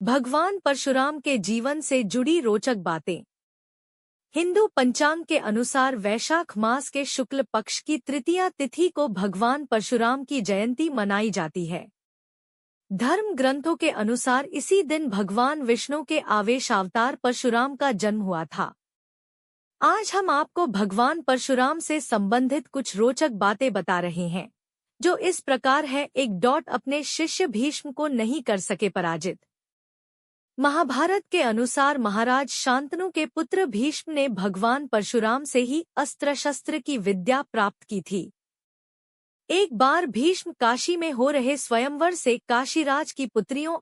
भगवान परशुराम के जीवन से जुड़ी रोचक बातें। हिंदू पंचांग के अनुसार वैशाख मास के शुक्ल पक्ष की तृतीया तिथि को भगवान परशुराम की जयंती मनाई जाती है। धर्म ग्रंथों के अनुसार इसी दिन भगवान विष्णु के आवेश अवतार परशुराम का जन्म हुआ था। आज हम आपको भगवान परशुराम से संबंधित कुछ रोचक बातें बता रहे हैं, जो इस प्रकार है। अपने शिष्य भीष्म को नहीं कर सके पराजित। महाभारत के अनुसार महाराज शांतनु के पुत्र भीष्म ने भगवान परशुराम से ही अस्त्र शस्त्र की विद्या प्राप्त की थी। एक बार भीष्म काशी में हो रहे स्वयंवर से काशीराज की पुत्रियों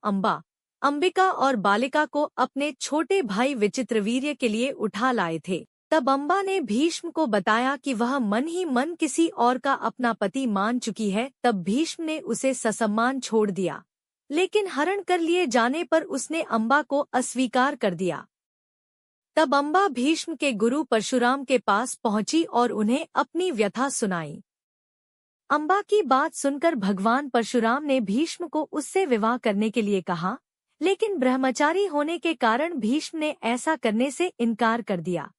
अंबिका और बालिका को अपने छोटे भाई विचित्रवीर्य के लिए उठा लाए थे। तब अंबा ने भीष्म को बताया कि वह मन ही मन किसी और का अपना पति मान चुकी है। तब भीष्म ने उसे ससम्मान छोड़ दिया, लेकिन हरण कर लिए जाने पर उसने अंबा को अस्वीकार कर दिया। तब अंबा भीष्म के गुरु परशुराम के पास पहुंची और उन्हें अपनी व्यथा सुनाई। अंबा की बात सुनकर भगवान परशुराम ने भीष्म को उससे विवाह करने के लिए कहा, लेकिन ब्रह्मचारी होने के कारण भीष्म ने ऐसा करने से इनकार कर दिया।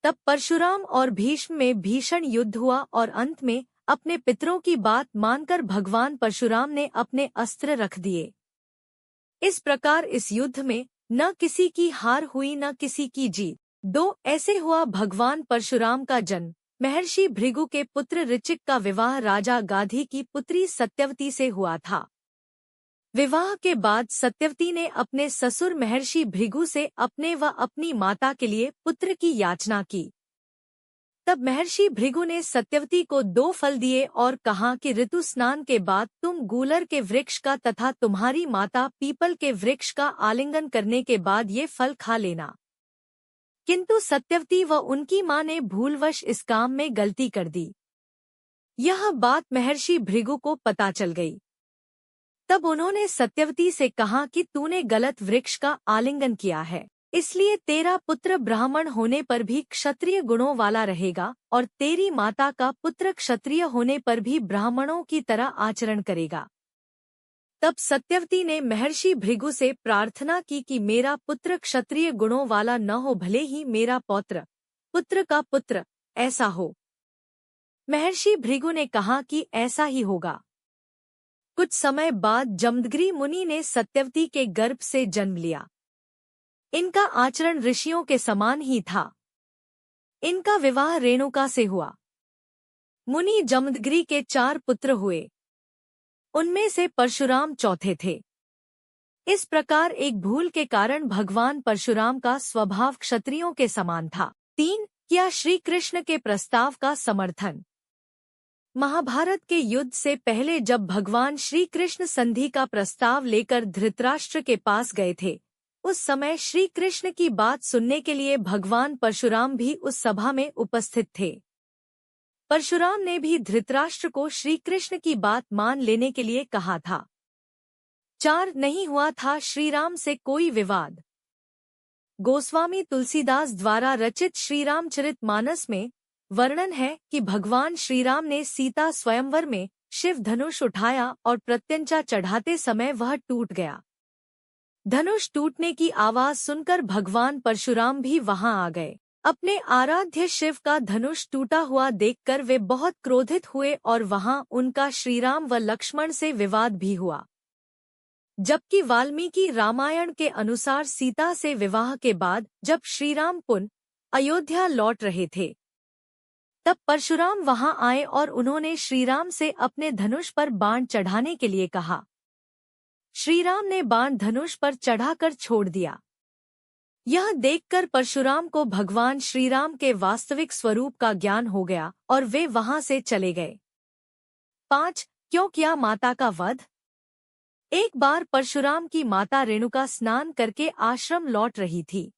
तब परशुराम और भीष्म में भीषण युद्ध हुआ और अंत में अपने पितरों की बात मानकर भगवान परशुराम ने अपने अस्त्र रख दिए। इस प्रकार इस युद्ध में न किसी की हार हुई न किसी की जीत। ऐसे हुआ भगवान परशुराम का जन्म। महर्षि भृगु के पुत्र ऋचिक का विवाह राजा गाधी की पुत्री सत्यवती से हुआ था। विवाह के बाद सत्यवती ने अपने ससुर महर्षि भृगु से अपने व अपनी माता के लिए पुत्र की याचना की। तब महर्षि भृगु ने सत्यवती को 2 फल दिए और कहा कि ऋतु स्नान के बाद तुम गूलर के वृक्ष का तथा तुम्हारी माता पीपल के वृक्ष का आलिंगन करने के बाद ये फल खा लेना। किंतु सत्यवती व उनकी मां ने भूलवश इस काम में गलती कर दी। यह बात महर्षि भृगु को पता चल गई। तब उन्होंने सत्यवती से कहा कि तूने गलत वृक्ष का आलिंगन किया है, इसलिए तेरा पुत्र ब्राह्मण होने पर भी क्षत्रिय गुणों वाला रहेगा और तेरी माता का पुत्र क्षत्रिय होने पर भी ब्राह्मणों की तरह आचरण करेगा। तब सत्यवती ने महर्षि भृगु से प्रार्थना की कि मेरा पुत्र क्षत्रिय गुणों वाला न हो, भले ही मेरा पौत्र पुत्र का पुत्र ऐसा हो। महर्षि भृगु ने कहा कि ऐसा ही होगा। कुछ समय बाद जमदग्नि मुनि ने सत्यवती के गर्भ से जन्म लिया। इनका आचरण ऋषियों के समान ही था। इनका विवाह रेणुका से हुआ। मुनि जमदग्नि के 4 पुत्र हुए, उनमें से परशुराम चौथे थे। इस प्रकार एक भूल के कारण भगवान परशुराम का स्वभाव क्षत्रियों के समान था। 3. किया श्री कृष्ण के प्रस्ताव का समर्थन। महाभारत के युद्ध से पहले जब भगवान श्री कृष्ण संधि का प्रस्ताव लेकर धृतराष्ट्र के पास गए थे, उस समय श्री कृष्ण की बात सुनने के लिए भगवान परशुराम भी उस सभा में उपस्थित थे। परशुराम ने भी धृतराष्ट्र को श्री कृष्ण की बात मान लेने के लिए कहा था। 4. नहीं हुआ था श्री राम से कोई विवाद। गोस्वामी तुलसीदास द्वारा रचित श्रीरामचरितमानस में वर्णन है कि भगवान श्रीराम ने सीता स्वयंवर में शिव धनुष उठाया और प्रत्यंचा चढ़ाते समय वह टूट गया। धनुष टूटने की आवाज सुनकर भगवान परशुराम भी वहां आ गए। अपने आराध्य शिव का धनुष टूटा हुआ देखकर वे बहुत क्रोधित हुए और वहां उनका श्रीराम व लक्ष्मण से विवाद भी हुआ। जबकि वाल्मीकि रामायण के अनुसार सीता से विवाह के बाद जब श्रीराम पुनः अयोध्या लौट रहे थे, तब परशुराम वहां आए और उन्होंने श्रीराम से अपने धनुष पर बाण चढ़ाने के लिए कहा। श्रीराम ने बाण धनुष पर चढ़ाकर छोड़ दिया। यह देखकर परशुराम को भगवान श्रीराम के वास्तविक स्वरूप का ज्ञान हो गया और वे वहां से चले गए। 5. क्यों किया माता का वध। एक बार परशुराम की माता रेणुका स्नान करके आश्रम लौट रही थी।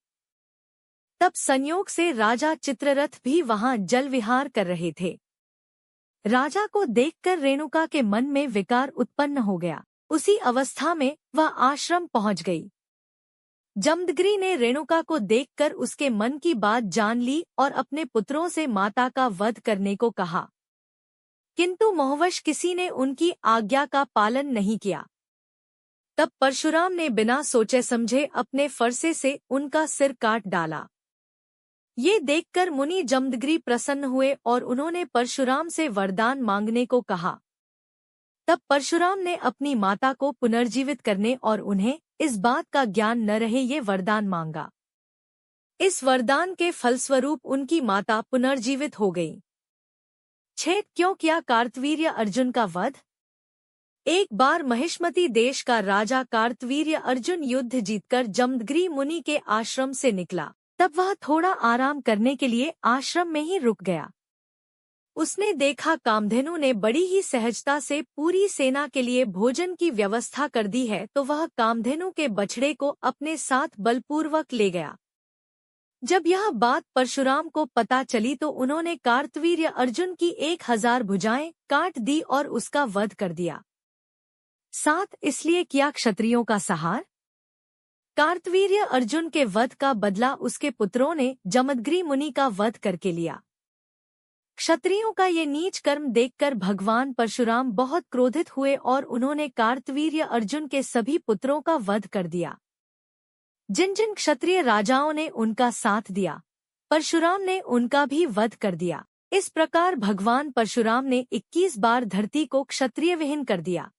तब संयोग से राजा चित्ररथ भी वहां जल विहार कर रहे थे। राजा को देखकर रेणुका के मन में विकार उत्पन्न हो गया। उसी अवस्था में वह आश्रम पहुंच गई। जमदग्नि ने रेणुका को देखकर उसके मन की बात जान ली और अपने पुत्रों से माता का वध करने को कहा, किंतु मोहवश किसी ने उनकी आज्ञा का पालन नहीं किया। तब परशुराम ने बिना सोचे समझे अपने फरसे से उनका सिर काट डाला। ये देखकर मुनि जमदग्नि प्रसन्न हुए और उन्होंने परशुराम से वरदान मांगने को कहा। तब परशुराम ने अपनी माता को पुनर्जीवित करने और उन्हें इस बात का ज्ञान न रहे ये वरदान मांगा। इस वरदान के फलस्वरूप उनकी माता पुनर्जीवित हो गई। 6 क्यों किया कार्तवीर्य अर्जुन का वध? एक बार महिष्मती देश का राजा कार्तवीर्य अर्जुन युद्ध जीतकर जमदग्नि मुनि के आश्रम से निकला। तब वह थोड़ा आराम करने के लिए आश्रम में ही रुक गया। उसने देखा कामधेनु ने बड़ी ही सहजता से पूरी सेना के लिए भोजन की व्यवस्था कर दी है, तो वह कामधेनु के बछड़े को अपने साथ बलपूर्वक ले गया। जब यह बात परशुराम को पता चली तो उन्होंने कार्तवीर्य अर्जुन की 1000 भुजाएं काट दी और उसका वध कर दिया। 7 इसलिए किया क्षत्रियों का सहार। कार्तवीर्य अर्जुन के वध का बदला उसके पुत्रों ने जमदग्नि मुनि का वध करके लिया। क्षत्रियों का ये नीच कर्म देखकर भगवान परशुराम बहुत क्रोधित हुए और उन्होंने कार्तवीर्य अर्जुन के सभी पुत्रों का वध कर दिया। जिन जिन क्षत्रिय राजाओं ने उनका साथ दिया, परशुराम ने उनका भी वध कर दिया। इस प्रकार भगवान परशुराम ने 21 बार धरती को क्षत्रिय विहीन कर दिया।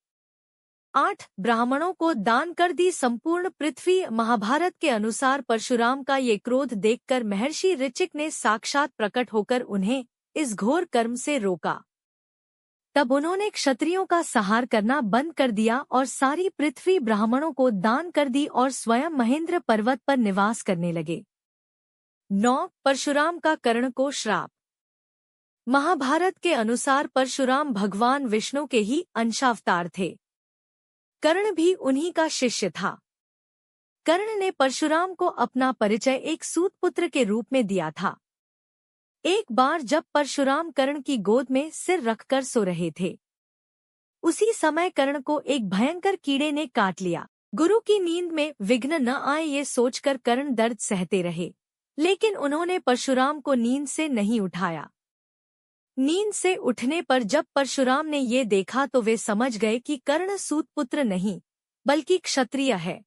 8 ब्राह्मणों को दान कर दी संपूर्ण पृथ्वी। महाभारत के अनुसार परशुराम का ये क्रोध देखकर महर्षि ऋचिक ने साक्षात प्रकट होकर उन्हें इस घोर कर्म से रोका। तब उन्होंने क्षत्रियों का संहार करना बंद कर दिया और सारी पृथ्वी ब्राह्मणों को दान कर दी और स्वयं महेंद्र पर्वत पर निवास करने लगे। 9 परशुराम का कर्ण को श्राप। महाभारत के अनुसार परशुराम भगवान विष्णु के ही अंशावतार थे। कर्ण भी उन्हीं का शिष्य था। कर्ण ने परशुराम को अपना परिचय एक सूत पुत्र के रूप में दिया था। एक बार जब परशुराम कर्ण की गोद में सिर रखकर सो रहे थे, उसी समय कर्ण को एक भयंकर कीड़े ने काट लिया। गुरु की नींद में विघ्न न आए ये सोचकर कर्ण दर्द सहते रहे, लेकिन उन्होंने परशुराम को नींद से नहीं उठाया। नींद से उठने पर जब परशुराम ने ये देखा तो वे समझ गए कि कर्ण सूतपुत्र नहीं बल्कि क्षत्रिय है।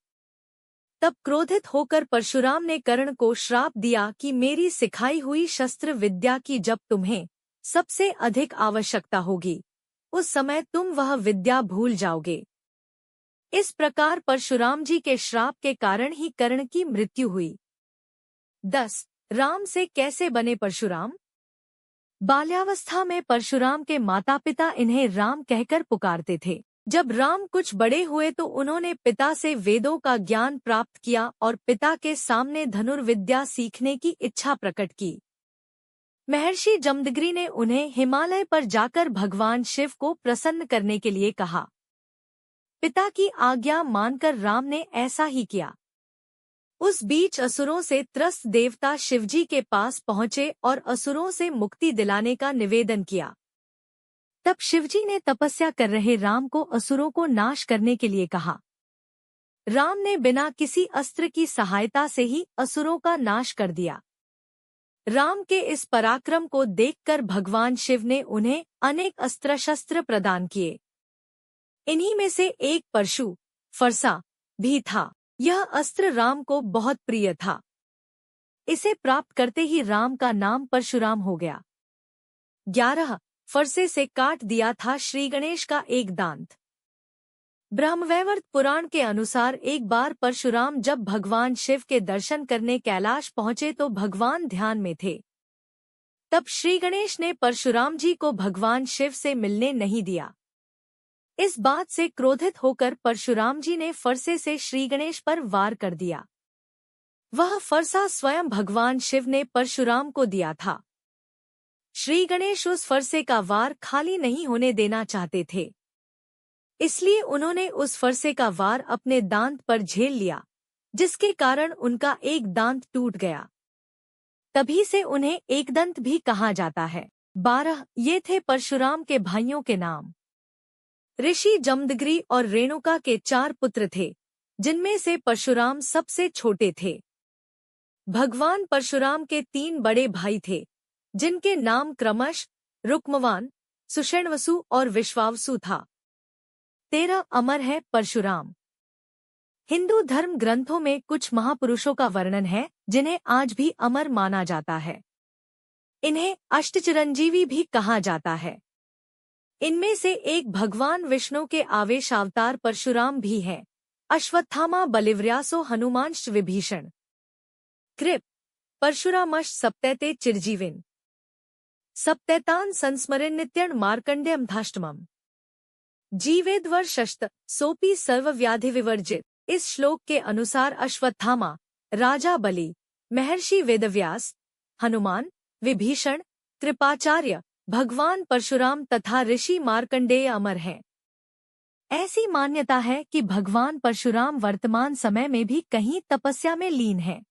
तब क्रोधित होकर परशुराम ने कर्ण को श्राप दिया कि मेरी सिखाई हुई शस्त्र विद्या की जब तुम्हें सबसे अधिक आवश्यकता होगी, उस समय तुम वह विद्या भूल जाओगे। इस प्रकार परशुराम जी के श्राप के कारण ही कर्ण की मृत्यु हुई। 10 राम से कैसे बने परशुराम? बाल्यावस्था में परशुराम के माता पिता इन्हें राम कहकर पुकारते थे। जब राम कुछ बड़े हुए तो उन्होंने पिता से वेदों का ज्ञान प्राप्त किया और पिता के सामने धनुर्विद्या सीखने की इच्छा प्रकट की। महर्षि जमदग्नि ने उन्हें हिमालय पर जाकर भगवान शिव को प्रसन्न करने के लिए कहा। पिता की आज्ञा मानकर राम ने ऐसा ही किया। उस बीच असुरों से त्रस्त देवता शिवजी के पास पहुंचे और असुरों से मुक्ति दिलाने का निवेदन किया। तब शिवजी ने तपस्या कर रहे राम को असुरों को नाश करने के लिए कहा। राम ने बिना किसी अस्त्र की सहायता से ही असुरों का नाश कर दिया। राम के इस पराक्रम को देखकर भगवान शिव ने उन्हें अनेक अस्त्र शस्त्र प्रदान किए। इन्हीं में से एक परशु फरसा भी था। यह अस्त्र राम को बहुत प्रिय था। इसे प्राप्त करते ही राम का नाम परशुराम हो गया। 11 फरसे से काट दिया था श्री गणेश का एक दांत। ब्रह्मवैवर्त पुराण के अनुसार एक बार परशुराम जब भगवान शिव के दर्शन करने कैलाश पहुंचे तो भगवान ध्यान में थे। तब श्री गणेश ने परशुराम जी को भगवान शिव से मिलने नहीं दिया। इस बात से क्रोधित होकर परशुराम जी ने फरसे से श्री गणेश पर वार कर दिया। वह फरसा स्वयं भगवान शिव ने परशुराम को दिया था। श्री गणेश उस फरसे का वार खाली नहीं होने देना चाहते थे, इसलिए उन्होंने उस फरसे का वार अपने दांत पर झेल लिया, जिसके कारण उनका एक दांत टूट गया। तभी से उन्हें एकदंत भी कहा जाता है। 12 ये थे परशुराम के भाइयों के नाम। ऋषि जमदग्नि और रेणुका के 4 पुत्र थे, जिनमें से परशुराम सबसे छोटे थे। भगवान परशुराम के 3 बड़े भाई थे, जिनके नाम क्रमश रुक्मवान, सुषेणवसु और विश्वावसु था। 13 अमर है परशुराम। हिंदू धर्म ग्रंथों में कुछ महापुरुषों का वर्णन है जिन्हें आज भी अमर माना जाता है। इन्हें अष्टचिरंजीवी भी कहा जाता है। इनमें से एक भगवान विष्णु के आवेशावतार परशुराम भी हैं। अश्वत्थामा, बलिव्यासो, हनुमांश्च विभीषण। कृप परशुरामश्च सप्तैते चिरजीविन। सप्तैतान् संस्मरेन् नित्यं मार्कण्डेयं धाष्टमम्। जीवेद्वर्षस्त सोपि सर्वव्याधि विवर्जित। इस श्लोक के अनुसार अश्वत्थामा, राजा बलि, महर्षि वेदव्यास, हनुमान, विभीषण, कृपाचार्य, भगवान परशुराम तथा ऋषि मार्कंडेय अमर हैं। ऐसी मान्यता है कि भगवान परशुराम वर्तमान समय में भी कहीं तपस्या में लीन हैं।